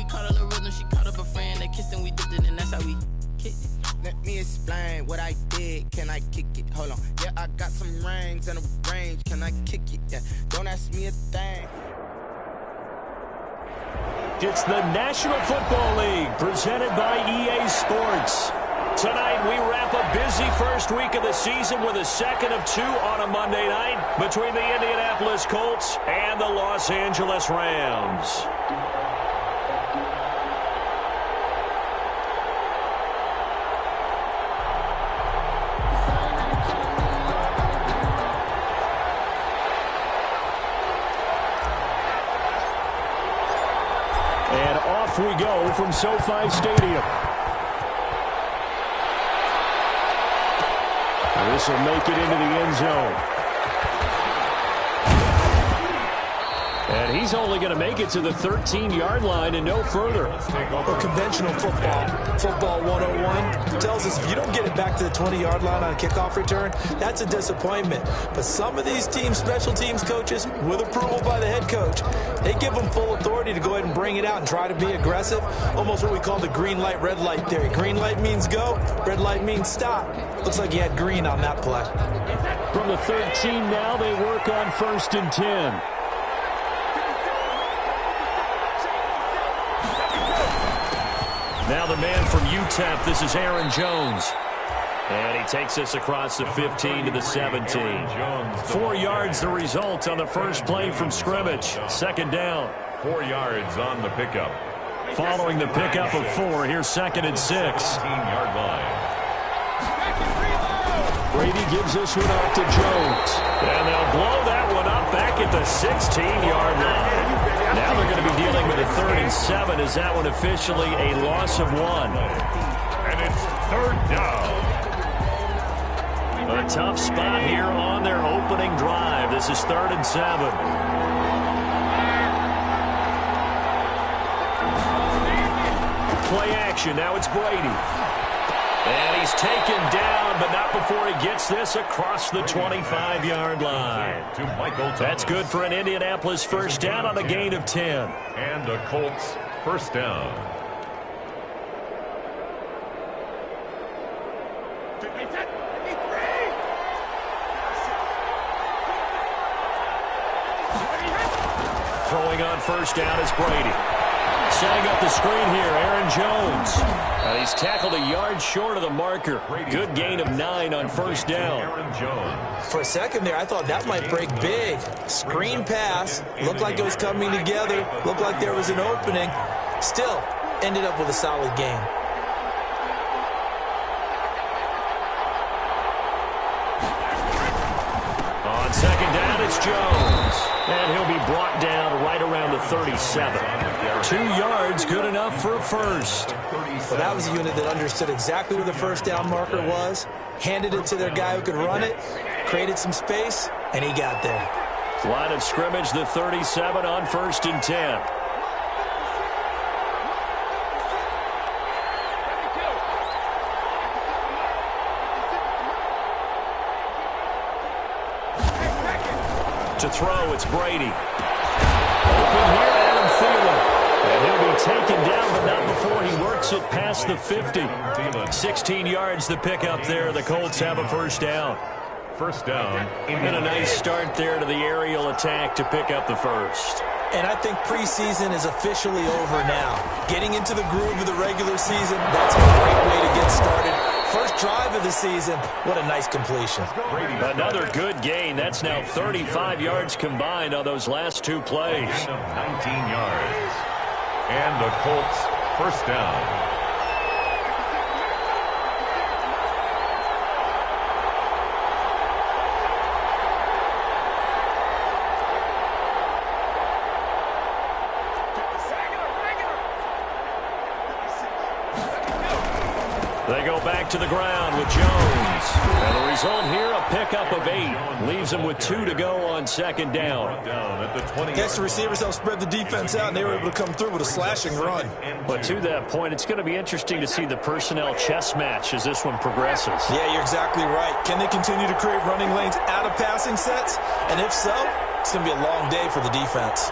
caught a little rhythm, she caught up a friend. They kissed and we dipped it, and that's how we kicked it. Let me explain what I did. Can I kick it? Hold on. Yeah, I got some rings and a range. Can I kick it? Yeah. Don't ask me a thing. It's the National Football League presented by EA Sports. Tonight we wrap a busy first week of the season with a second of two on a Monday night between the Indianapolis Colts and the Los Angeles Rams. And off we go from SoFi Stadium. This will make it into the end zone. And he's only going to make it to the 13-yard line and no further. Well, conventional football 101, tells us if you don't get it back to the 20-yard line on a kickoff return, that's a disappointment. But some of these teams, special teams coaches, with approval by the head coach, they give them full authority to go ahead and bring it out and try to be aggressive. Almost what we call the green light, red light theory. Green light means go, red light means stop. Looks like he had green on that play. From the 13 now, they work on 1st and 10. Now the man from UTEP, this is Aaron Jones. And he takes us across the 15 to the 17. 4 yards the result on the first play from scrimmage. Second down. 4 yards on the pickup. Following the pickup of 4, here's 2nd and 6. 15-yard line. Brady gives this one off to Jones. And they'll blow that one up back at the 16-yard line. Now they're going to be dealing with a 3rd and 7 as that one officially a loss of 1. And it's 3rd down. A tough spot here on their opening drive. This is 3rd and 7. Play action. Now it's Brady. And he's taken down, but not before he gets this across the 25-yard line. That's good for an Indianapolis first down on a gain of 10. And the Colts first down. Throwing on first down is Brady. Setting up the screen here, Aaron Jones. He's tackled a yard short of the marker. Good gain of 9 on first down. For a second there, I thought that might break big. Screen pass. Looked like it was coming together. Looked like there was an opening. Still, ended up with a solid gain. On second down, it's Jones. And he'll be brought down right around the 37. 2 yards, good enough for a first. Well, that was a unit that understood exactly where the first down marker was, handed it to their guy who could run it, created some space, and he got there. Line of scrimmage, the 37 on 1st and 10. To throw, it's Brady. Open here, Adam Thielen. And he'll be taken down, but not before he works it past the 50. 16 yards the pickup there. The Colts have a first down. First down. And a nice start there to the aerial attack to pick up the first. And I think preseason is officially over now. Getting into the groove of the regular season, that's a great way to get started. First drive of the season, what a nice completion. Another good gain. That's now 35 yards combined on those last 2 plays. 19 yards. And the Colts first down. They go back to the ground with Jones. And the result here, a pickup of 8. Leaves them with 2 to go on second down. Guess the receivers helped spread the defense out, and they were able to come through with a slashing run. But to that point, it's going to be interesting to see the personnel chess match as this one progresses. Yeah, you're exactly right. Can they continue to create running lanes out of passing sets? And if so, it's going to be a long day for the defense.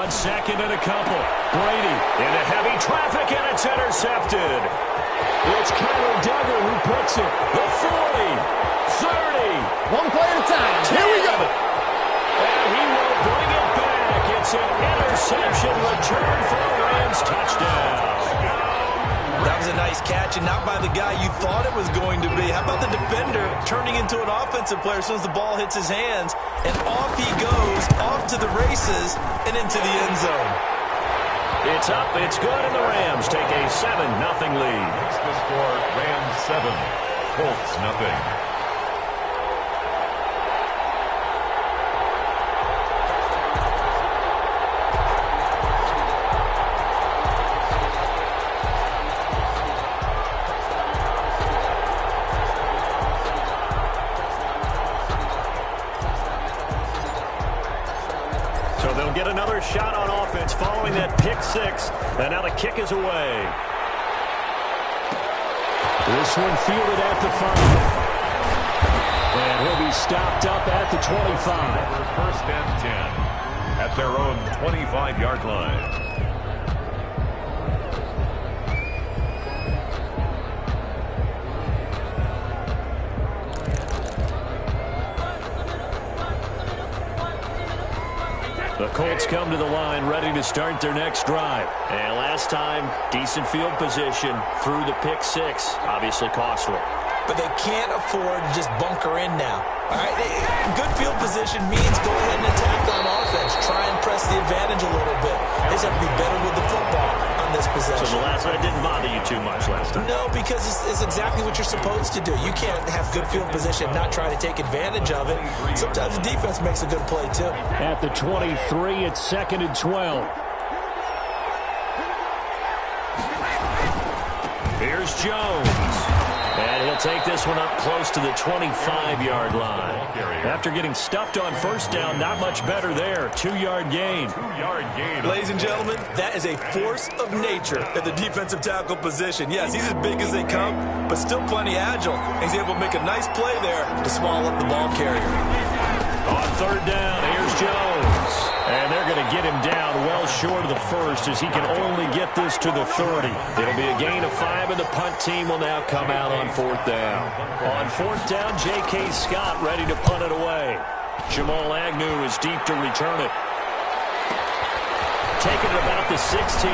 on second and a couple. Brady into heavy traffic, and it's intercepted. It's Kyler Duggar who puts it. The 40, 30. One play at a time. 10. Here we go. And he will bring it back. It's an interception return for a Rams touchdown. That was a nice catch, and not by the guy you thought it was going to be. How about the defender turning into an offensive player as soon as the ball hits his hands, and off he goes, off to the races, and into the end zone. It's up, it's good, and the Rams take a 7-0 lead. It's the score, Rams 7, Colts nothing. So they'll get another shot on offense following that pick six. And now the kick is away. This one fielded at the 5. And he'll be stopped up at the 25. First and 10 at their own 25-yard line. The Colts come to the line ready to start their next drive. And last time, decent field position through the pick six. Obviously costly. But they can't afford to just bunker in now. All right, good field position means go ahead and attack on offense. Try and press the advantage a little bit. They just have to be better with the football on this possession. So the last one didn't bother you too much last time? No, because it's exactly what you're supposed to do. You can't have good field position and not try to take advantage of it. Sometimes the defense makes a good play, too. At the 23, it's 2nd and 12. Here's Jones. And he'll take this one up close to the 25-yard line. After getting stuffed on first down, not much better there. 2-yard gain. 2-yard gain. Ladies and gentlemen, that is a force of nature at the defensive tackle position. Yes, he's as big as they come, but still plenty agile. He's able to make a nice play there to swallow up the ball carrier. On third down, here's Jones. And they're going to get him down well short of the first as he can only get this to the 30. It'll be a gain of 5, and the punt team will now come out on fourth down. On fourth down, J.K. Scott ready to punt it away. Jamal Agnew is deep to return it. Taking it about the 16.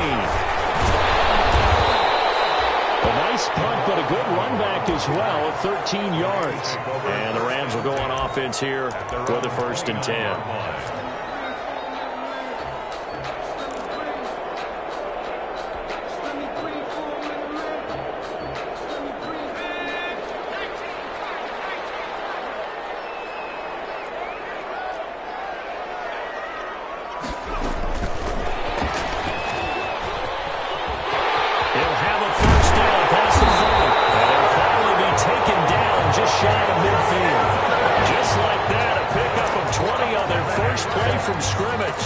A nice punt, but a good run back as well at 13 yards. And the Rams will go on offense here for the 1st and 10. From scrimmage.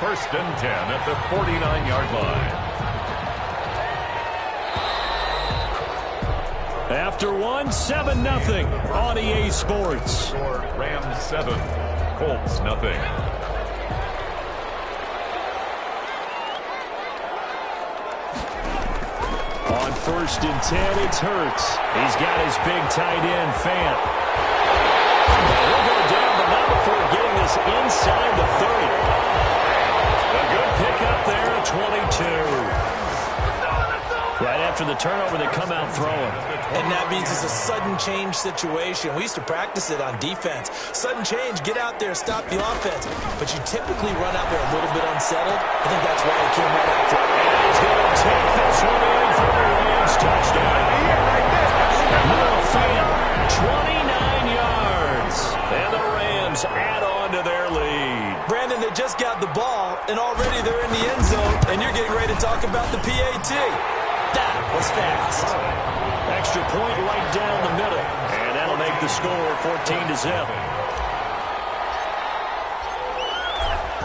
1st and 10 at the 49-yard line. After one, 7-0 on EA Sports. Rams 7, Colts nothing. On 1st and 10, it's Hurts. He's got his big tight end, Fant. He'll go down, but not before getting this inside the 30. A good pickup there at 22. Right after the turnover, they come out throwing. And that means it's a sudden change situation. We used to practice it on defense. Sudden change, get out there, stop the offense. But you typically run out there a little bit unsettled. I think that's why he came right out there. And he's going to take this one in for the Rams touchdown. Noah Fant, 29 yards. And the Rams add on to their lead. Brandon, they just got the ball, and already they're in the end zone, and you're getting ready to talk about the PAT. That was fast. Extra point right down the middle. And that'll make the score 14-0.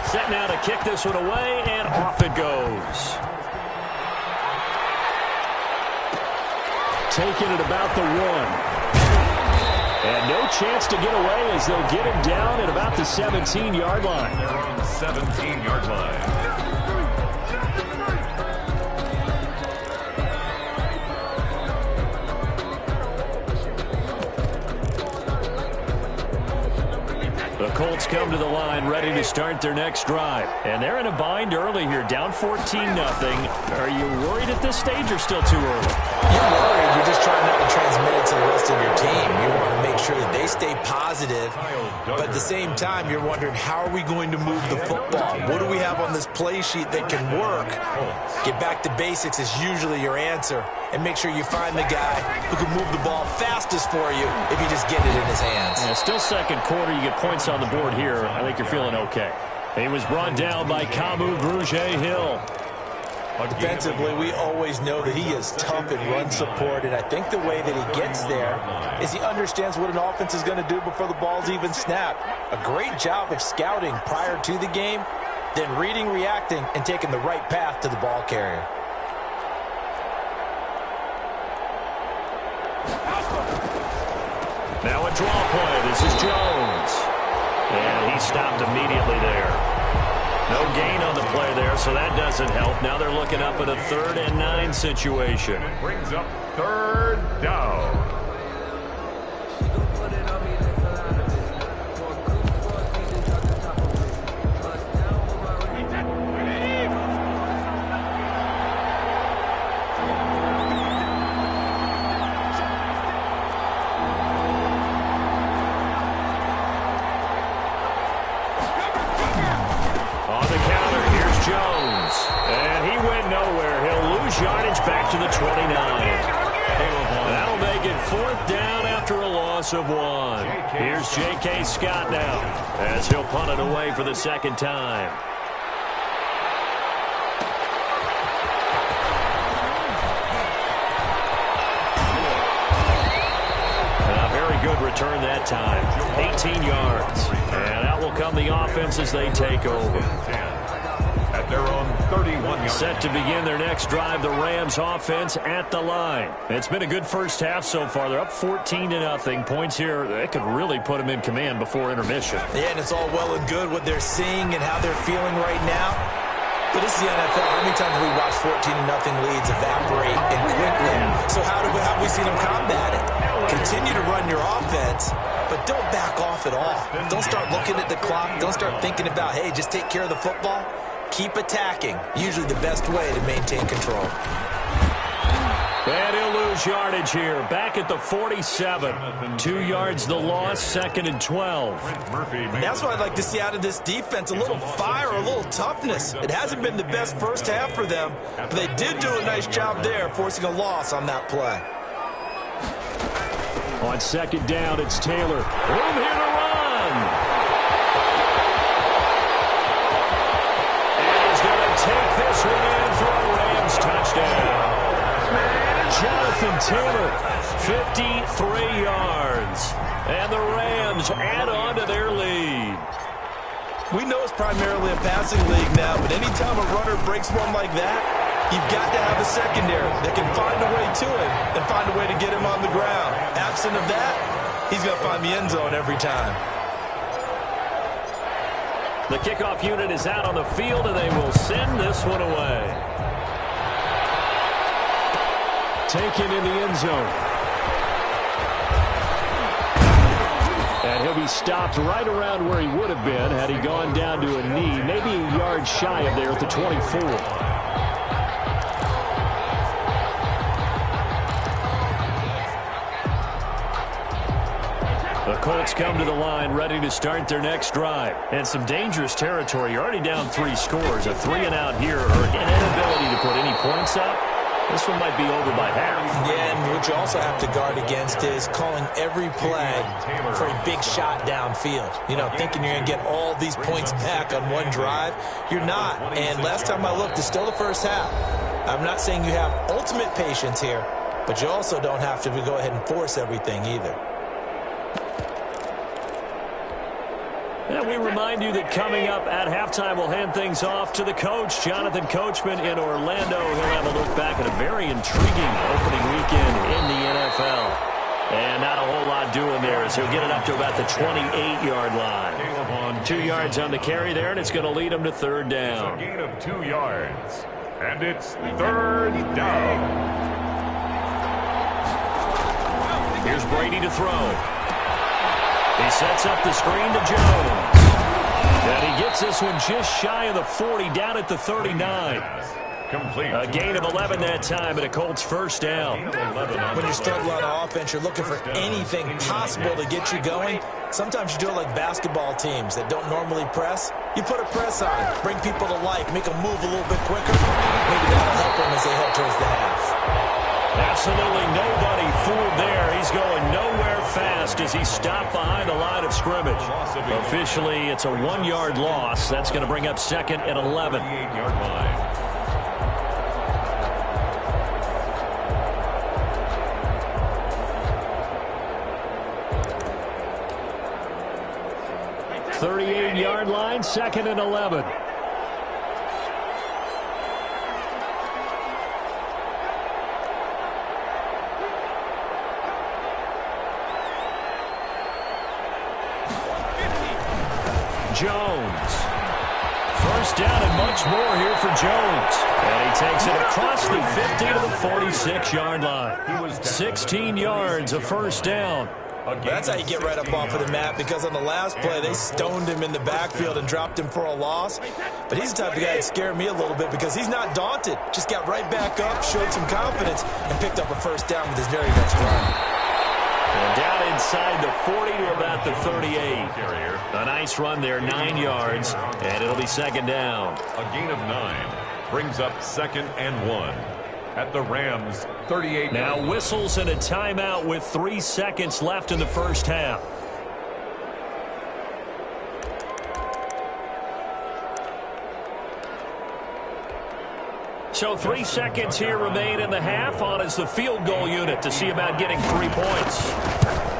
Set now to kick this one away, and off it goes. Taking it about the 1. And no chance to get away as they'll get him down at about the 17-yard line. They're on the 17-yard line. The Colts come to the line ready to start their next drive. And they're in a bind early here, down 14-0. Are you worried at this stage or still too early? You're worried. You're just trying not to transmit it to the rest of your team. You want to make sure that they stay positive. But at the same time, you're wondering, how are we going to move the football? What do we have on this play sheet that can work? Get back to basics is usually your answer. And make sure you find the guy who can move the ball fastest for you if you just get it in his hands. Yeah, still second quarter. You get points on the board here. I think you're feeling okay. He was brought down by Kamu Grugier-Hill. Defensively, we always know that he is tough in run support, and I think the way that he gets there is he understands what an offense is going to do before the ball's even snapped. A great job of scouting prior to the game, then reading, reacting, and taking the right path to the ball carrier. Now a draw play. This is Jones. And he stopped immediately there. No gain on the play there, so that doesn't help. Now they're looking up at a 3rd and 9 situation. It brings up 3rd down. Back to the 29. That'll make it 4th down after a loss of 1. Here's J.K. Scott now as he'll punt it away for the 2nd time. A very good return that time. 18 yards. And out will come the offense as they take over. At their own 31-yard. Set to begin their next drive, the Rams offense at the line. It's been a good first half so far. They're up 14-0. Points here, that could really put them in command before intermission. Yeah, and it's all well and good what they're seeing and how they're feeling right now. But this is the NFL. How many times have we watched 14-0 leads evaporate and quickly? So how have we seen them combat it? Continue to run your offense, but don't back off at all. Don't start looking at the clock. Don't start thinking about, hey, just take care of the football. Keep attacking. Usually the best way to maintain control. And he'll lose yardage here. Back at the 47. 2 yards the loss, 2nd and 12. And that's what I'd like to see out of this defense. A little fire, a little toughness. It hasn't been the best first half for them, but they did do a nice job there, forcing a loss on that play. On 2nd down, it's Taylor. Room here to run. Take this one in for a Rams touchdown. Jonathan Taylor, 53 yards. And the Rams add on to their lead. We know it's primarily a passing league now, but anytime a runner breaks one like that, you've got to have a secondary that can find a way to him and find a way to get him on the ground. Absent of that, he's going to find the end zone every time. The kickoff unit is out on the field, and they will send this one away. Taken in the end zone. And he'll be stopped right around where he would have been had he gone down to a knee, maybe a yard shy of there at the 24. The Colts come to the line ready to start their next drive. And some dangerous territory. You're already down 3 scores. A 3-and-out here, or an inability to put any points up. This one might be over by half. Yeah, and what you also have to guard against is calling every play for a big shot downfield. You know, thinking you're going to get all these points back on one drive. You're not. And last time I looked, it's still the first half. I'm not saying you have ultimate patience here, but you also don't have to go ahead and force everything either. And we remind you that coming up at halftime, we'll hand things off to the coach, Jonathan Coachman in Orlando. He'll have a look back at a very intriguing opening weekend in the NFL. And not a whole lot doing there as he'll get it up to about the 28-yard line. 2 yards on the carry there, and it's going to lead him to third down. It's a gain of 2 yards, and it's third down. Here's Brady to throw. He sets up the screen to Jones. And he gets this one just shy of the 40, down at the 39. Complete. A gain of 11 that time, and a Colts first down. When you're struggling on offense, you're looking for anything possible to get you going. Sometimes you do it like basketball teams that don't normally press. You put a press on, bring people to life, make them move a little bit quicker. Maybe that'll help them as they head towards the half. Absolutely nobody fooled there. He's going nowhere fast as he stopped behind the line of scrimmage. Officially, it's a 1-yard loss. That's going to bring up second and 11. 8-yard line. Yard line, second and 11. Jones. First down and much more here for Jones. And he takes it across the 50 to the 46-yard line. 16 yards, a first down. That's how you get right up off of the map, because on the last play, they stoned him in the backfield and dropped him for a loss. But he's the type of guy that scared me a little bit because he's not daunted. Just got right back up, showed some confidence, and picked up a first down with his very next run. And down inside the 40 to about the 38. A nice run there, 9 yards, and it'll be second down. A gain of 9 brings up second and 1. At the Rams, 38. Now whistles and a timeout with 3 seconds left in the first half. So 3 seconds here remain in the half. On is the field goal unit to see about getting 3 points.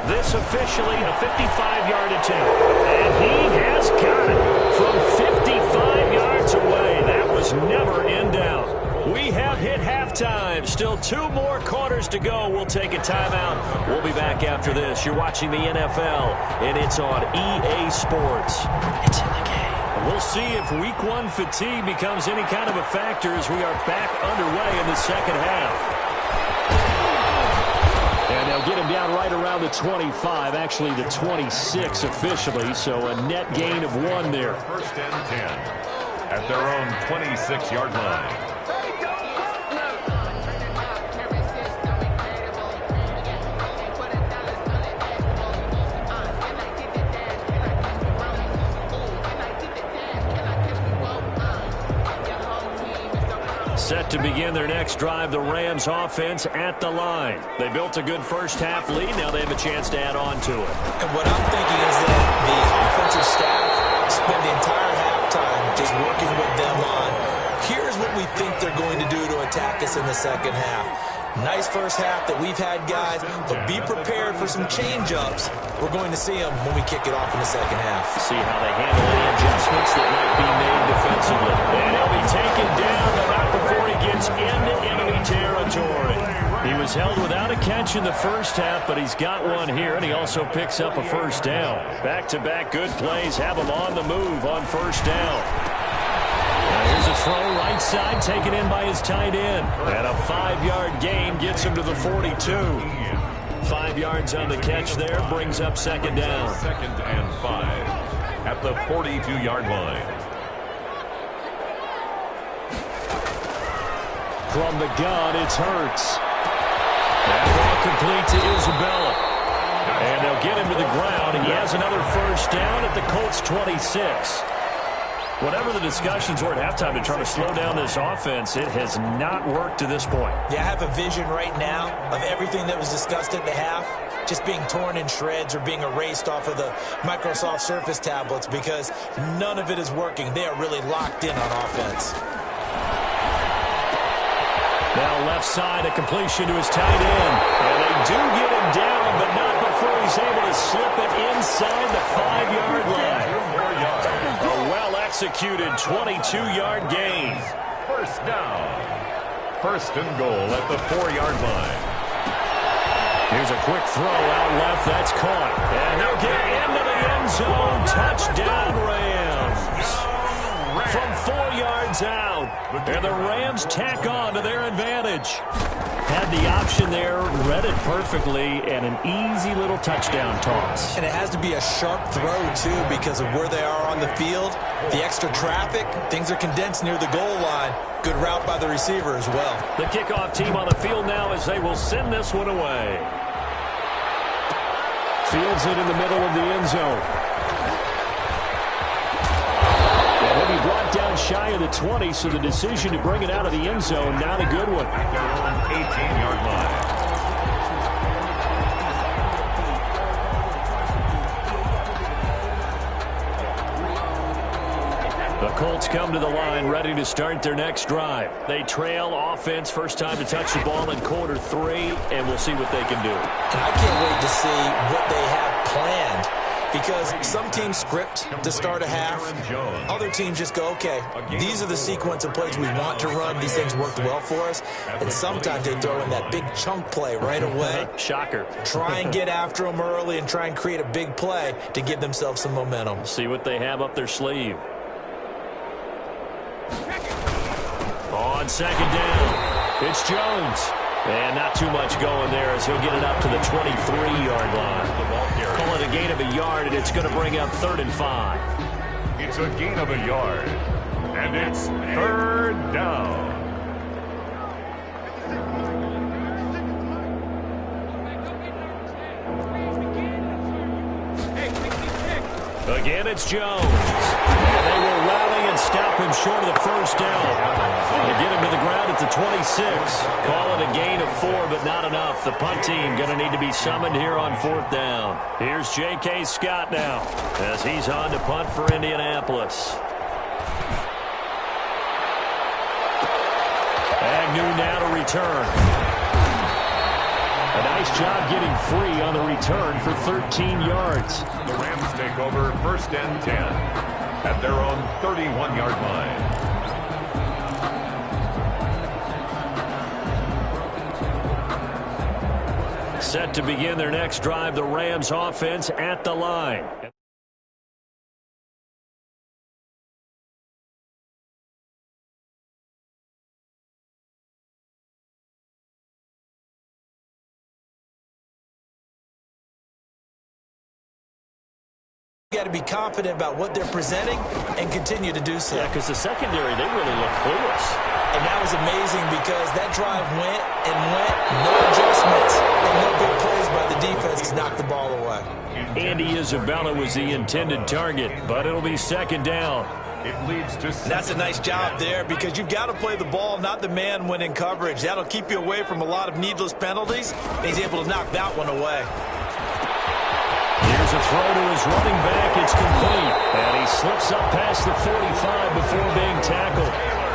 This officially a 55-yard attempt. And he has got it from 55 yards away. That was never in doubt. We have hit halftime. Still 2 more quarters to go. We'll take a timeout. We'll be back after this. You're watching the NFL, and it's on EA Sports. It's in the game. We'll see if Week 1 fatigue becomes any kind of a factor as we are back underway in the second half. And they'll get him down right around the 25, actually the 26 officially, so a net gain of 1 there. First and 10 at their own 26-yard line. Set to begin their next drive, the Rams offense at the line. They built a good first half lead. Now they have a chance to add on to it. And what I'm thinking is that the offensive staff spend the entire halftime just working with them on, here's what we think they're going to do to attack us in the second half. Nice first half that we've had, guys, but be prepared for some change-ups. We're going to see them when we kick it off in the second half. See how they handle any adjustments that might be made defensively. And he'll be taken down, but not before he gets into enemy territory. He was held without a catch in the first half, but he's got one here, and he also picks up a first down. Back-to-back good plays have him on the move on first down. Now here's a throw right side taken in by his tight end. And a 5-yard gain gets him to the 42. 5 yards on the catch there brings up second down. Second and 5 at the 42-yard line. From the gun, it's Hurts. That ball complete to Isabella. And they'll get him to the ground. And he has another first down at the Colts 26. Whatever the discussions were at halftime to try to slow down this offense, it has not worked to this point. Yeah, I have a vision right now of everything that was discussed at the half just being torn in shreds or being erased off of the Microsoft Surface tablets because none of it is working. They are really locked in on offense. Now left side, a completion to his tight end. And they do get him down, but not before he's able to slip it inside the 5-yard line. A well-executed 22-yard gain. First down. First and goal at the 4-yard line. Here's a quick throw out left. That's caught. And he'll get into the end zone. Touchdown, Rams. From 4 yards out. And the Rams tack on to their advantage. Had the option there, read it perfectly, and an easy little touchdown toss. And it has to be a sharp throw, too, because of where they are on the field. The extra traffic, things are condensed near the goal line. Good route by the receiver as well. The kickoff team on the field now as they will send this one away. Fields it in the middle of the end zone. And he'll be brought down shy of the 20, so the decision to bring it out of the end zone, not a good one. 18-yard line. The Colts come to the line ready to start their next drive. They trail offense, first time to touch the ball in quarter 3, and we'll see what they can do. And I can't wait to see what they have planned, because some teams script to start a half. Other teams just go, okay, these are the sequence of plays we want to run. These things worked well for us. And sometimes they throw in that big chunk play right away. Shocker. Try and get after them early and try and create a big play to give themselves some momentum. See what they have up their sleeve. On second down, it's Jones. And not too much going there as he'll get it up to the 23-yard line. Call it a gain of a yard, and it's going to bring up 3rd and 5. It's a gain of a yard, and it's 3rd down. Again, it's Jones. And they will rally and stop him short of the first down. They get him to the ground at the 26. Call it a gain of 4, but not enough. The punt team going to need to be summoned here on 4th down. Here's J.K. Scott now as he's on to punt for Indianapolis. Agnew now to return. A nice job getting free on the return for 13 yards. The Rams take over 1st and 10 at their own 31-yard line. Set to begin their next drive, the Rams offense at the line. Got to be confident about what they're presenting and continue to do so. Yeah, because the secondary, they really look clueless. And that was amazing because that drive went and went, no adjustments, and no big plays by the defense to knock the ball away. Andy Isabella was the intended target, but it'll be 2nd down. It leads to... That's a nice job there because you've got to play the ball, not the man when in coverage. That'll keep you away from a lot of needless penalties. He's able to knock that one away. Here's a throw to his running back. It's complete. And he slips up past the 45 before being tackled.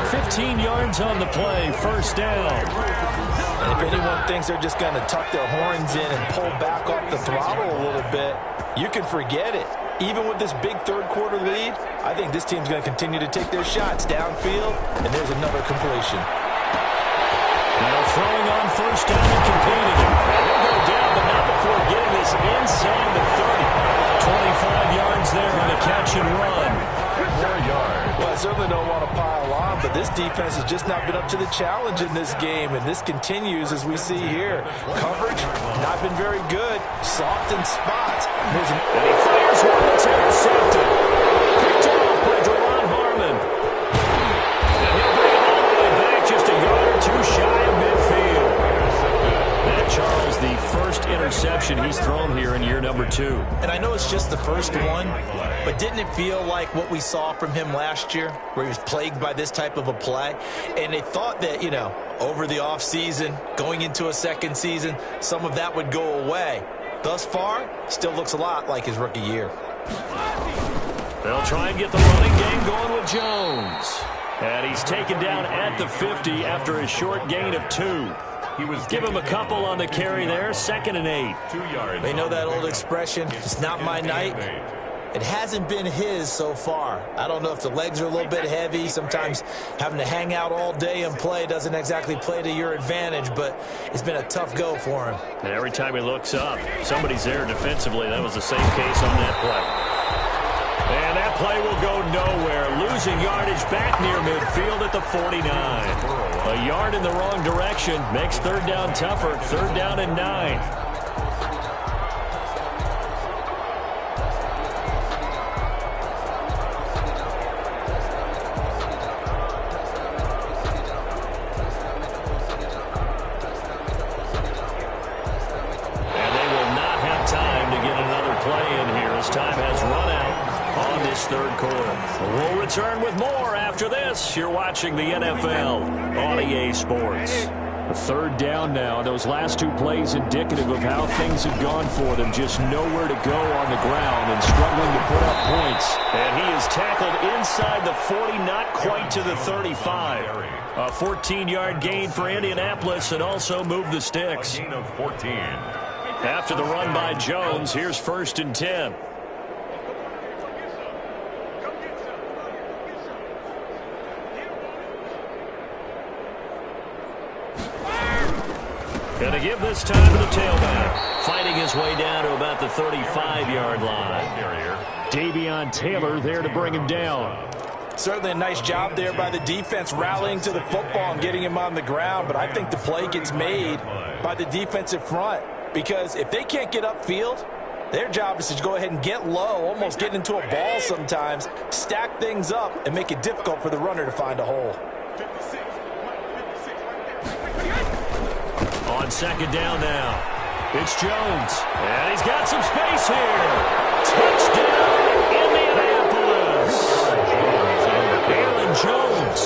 15 yards on the play. 1st down. And if anyone thinks they're just going to tuck their horns in and pull back off the throttle a little bit, you can forget it. Even with this big 3rd quarter lead, I think this team's going to continue to take their shots downfield, and there's another completion. Now throwing on 1st down and completing it. He'll go down, but not before getting this inside the 30. 25 yards there on the catch and run. 4 yards. Well, I certainly don't want to pile on, but this defense has just not been up to the challenge in this game, and this continues as we see here. Coverage, not been very good. Soft in spots. And he fires one that's intercepted. Picked off by Deron Harmon. And he'll bring it all the way back just a yard or 2 shy of midfield. And Charles, the first interception he's thrown here in year number 2. And I know it's just the first one, but didn't it feel like what we saw from him last year, where he was plagued by this type of a play? And they thought that, you know, over the offseason, going into a 2nd season, some of that would go away. Thus far, still looks a lot like his rookie year. They'll try and get the running game going with Jones. And he's taken down at the 50 after a short gain of 2. Give him a couple on the carry there. 2nd and 8. 2 yards. They know that old expression, it's not my night. It hasn't been his so far. I don't know if the legs are a little bit heavy. Sometimes having to hang out all day and play doesn't exactly play to your advantage, but it's been a tough go for him. And every time he looks up, somebody's there defensively. That was the same case on that play. And that play will go nowhere. Losing yardage back near midfield at the 49. A yard in the wrong direction makes third down tougher. Third down and 9. Third quarter. We'll return with more after this. You're watching the NFL on EA Sports. A third down now. Those last two plays indicative of how things have gone for them. Just nowhere to go on the ground and struggling to put up points. And he is tackled inside the 40, not quite to the 35. A 14-yard gain for Indianapolis and also moved the sticks. Gain of 14. After the run by Jones, here's 1st and 10. Going to give this time to the tailback. Fighting his way down to about the 35-yard line. Davion Taylor there to bring him down. Certainly a nice job there by the defense rallying to the football and getting him on the ground. But I think the play gets made by the defensive front. Because if they can't get upfield, their job is to go ahead and get low, almost get into a ball sometimes, stack things up, and make it difficult for the runner to find a hole. On second down now, it's Jones, and he's got some space here. Touchdown, Indianapolis. Aaron Jones,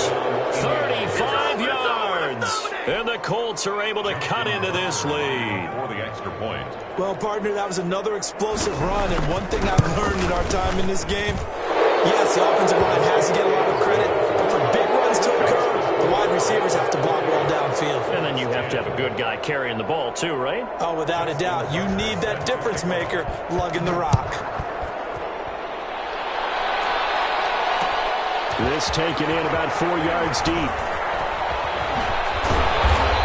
35 yards, and the Colts are able to cut into this lead. For the extra point. Well, partner, that was another explosive run, and one thing I've learned in our time in this game, yes, the offensive line has to get a lot of credit, but for big runs to occur, the wide receivers have to block well downfield. And then you have to have a good guy carrying the ball too, right? Oh, without a doubt. You need that difference maker lugging the rock. This taken in about 4 yards deep.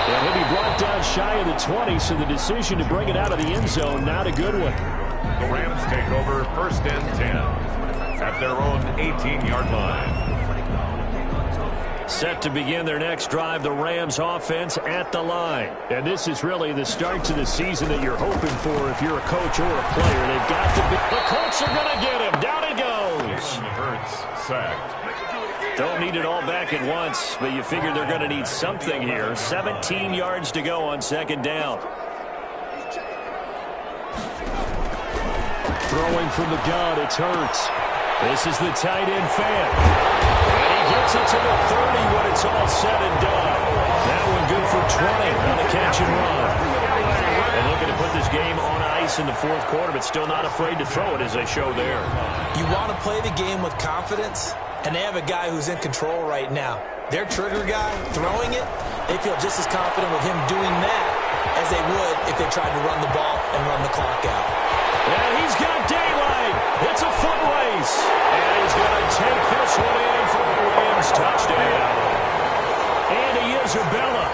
And he'll be brought down shy of the 20, so the decision to bring it out of the end zone, not a good one. The Rams take over 1st and 10 at their own 18-yard line. Set to begin their next drive, the Rams offense at the line. And this is really the start to the season that you're hoping for if you're a coach or a player. They've got to be. The Colts are going to get him. Down he goes. Hurts sacked. Don't need it all back at once, but you figure they're going to need something here. 17 yards to go on second down. Throwing from the gun, it's Hurts. This is the tight end fan. And he gets it to the 30 when it's all said and done. That one good for 20 on the catch and run. And looking to put this game on ice in the fourth quarter, but still not afraid to throw it as they show there. You want to play the game with confidence, and they have a guy who's in control right now. Their trigger guy throwing it, they feel just as confident with him doing that as they would if they tried to run the ball and run the clock out. And he's got daylight. It's a foot race. And he's going to take this one in for the Rams touchdown. Andy Isabella,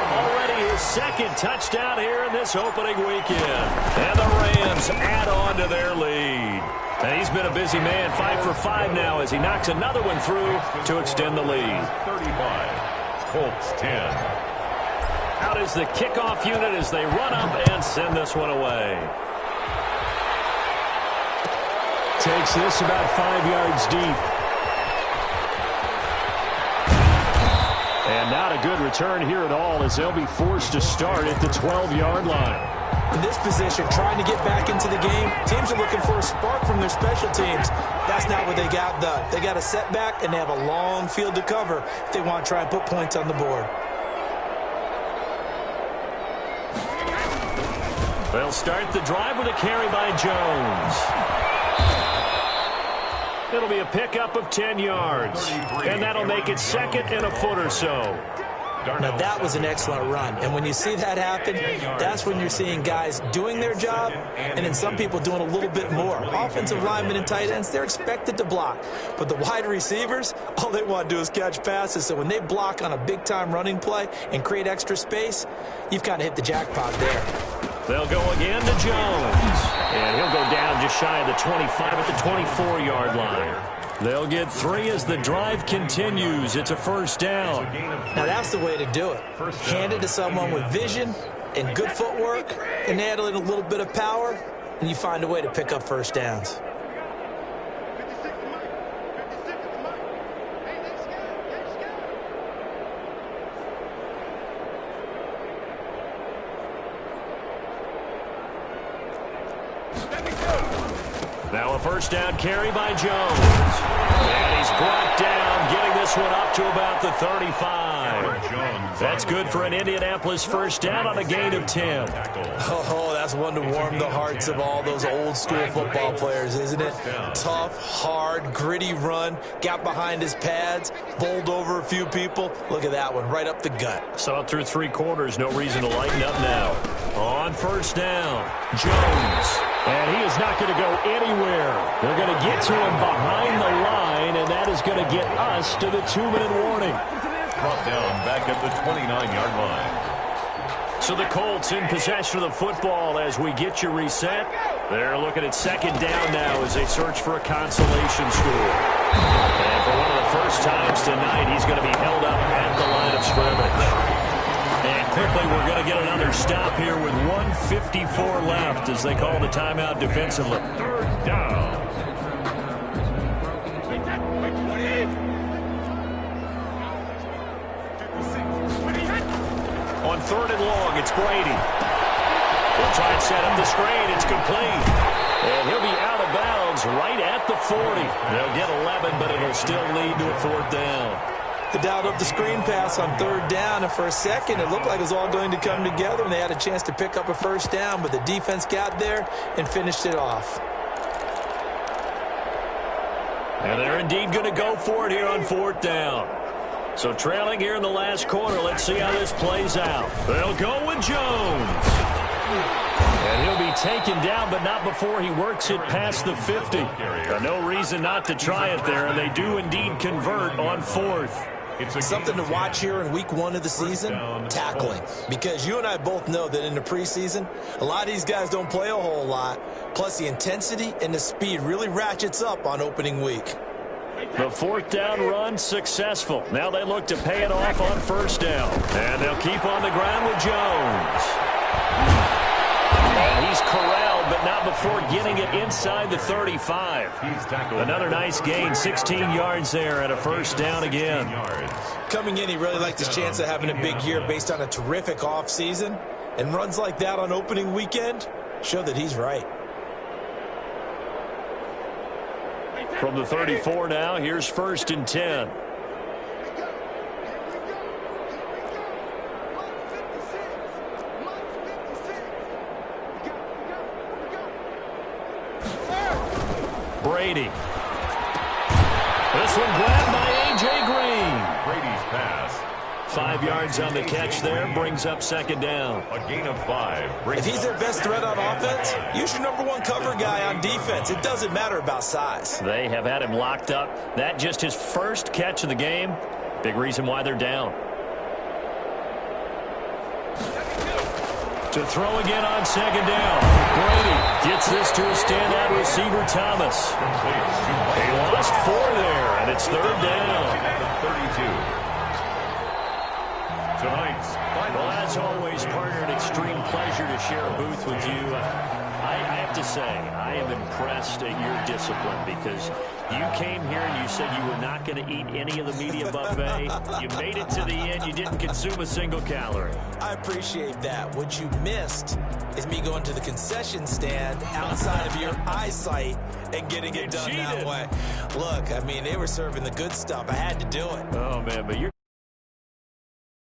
already his second touchdown here in this opening weekend. And the Rams add on to their lead. And he's been a busy man, 5 for 5 now as he knocks another one through to extend the lead. 35, Colts 10. Out is the kickoff unit as they run up and send this one away. Takes this about 5 yards deep. And not a good return here at all as they'll be forced to start at the 12-yard line. In this position, trying to get back into the game, teams are looking for a spark from their special teams. That's not what they got, though. They got a setback, and they have a long field to cover if they want to try and put points on the board. They'll start the drive with a carry by Jones. It'll be a pickup of 10 yards. And that'll make it second and a foot or so. Now, that was an excellent run. And when you see that happen, that's when you're seeing guys doing their job and then some people doing a little bit more. Offensive linemen and tight ends, they're expected to block. But the wide receivers, all they want to do is catch passes. So when they block on a big-time running play and create extra space, you've kind of hit the jackpot there. They'll go again to Jones. And he'll go down just shy of the 25 at the 24-yard line. They'll get 3 as the drive continues. It's a first down. Now, that's the way to do it. Hand it to someone with vision and good footwork, and add in a little bit of power, and you find a way to pick up first downs. Now a first down carry by Jones. And he's brought down, getting this one up to about the 35. That's good for an Indianapolis first down on a gain of 10. Oh, that's one to warm the hearts of all those old school football players, isn't it? Tough, hard, gritty run, got behind his pads, bowled over a few people. Look at that one, right up the gut. Saw it through 3 quarters, no reason to lighten up now. On first down, Jones. And he is not going to go anywhere. They're going to get to him behind the line, and that is going to get us to the 2-minute warning. Brought down back at the 29-yard line. So the Colts in possession of the football as we get you reset. They're looking at second down now as they search for a consolation score. And for one of the first times tonight, he's going to be held up at the line of scrimmage. And quickly, we're going to get another stop here with 1:54 left as they call the timeout defensively. Third down. On 3rd and long, it's Brady. They'll try and set up the screen. It's complete. And he'll be out of bounds right at the 40. They'll get 11, but it'll still lead to a 4th down. The dialed up the screen pass on 3rd down, and for a second it looked like it was all going to come together and they had a chance to pick up a first down, but the defense got there and finished it off. And they're indeed going to go for it here on 4th down. So trailing here in the last quarter, let's see how this plays out. They'll go with Jones. And he'll be taken down, but not before he works it past the 50. No reason not to try it there, and they do indeed convert on 4th. Something to watch here in week 1 of the season, tackling. Because you and I both know that in the preseason, a lot of these guys don't play a whole lot. Plus the intensity and the speed really ratchets up on opening week. The 4th down run successful. Now they look to pay it off on first down. And they'll keep on the ground with Jones. And he's corralled, but not before getting it inside the 35. Another nice gain, 16 yards there and a first down again. Coming in, he really liked his chance of having a big year based on a terrific offseason. And runs like that on opening weekend show that he's right. From the 34 now, here's 1st and 10. Brady. This one grabbed by A.J. Green. Brady's pass. 5 yards on the catch there, brings up 2nd down. A gain of 5. If he's their best threat on offense, use your #1 cover guy on defense. It doesn't matter about size. They have had him locked up. That just his first catch of the game. Big reason why they're down. To throw again on 2nd down. Brady gets this to a standout receiver, Thomas. He lost 4 there, and it's 3rd down. Tonight's Well, as always, partner, an extreme pleasure to share a booth with you. I have to say, I am impressed at your discipline because you came here and you said you were not going to eat any of the media buffet. You made it to the end. You didn't consume a single calorie. I appreciate that. What you missed is me going to the concession stand outside of your eyesight and getting it done that way. Look, I mean, they were serving the good stuff. I had to do it. Oh, man, but you're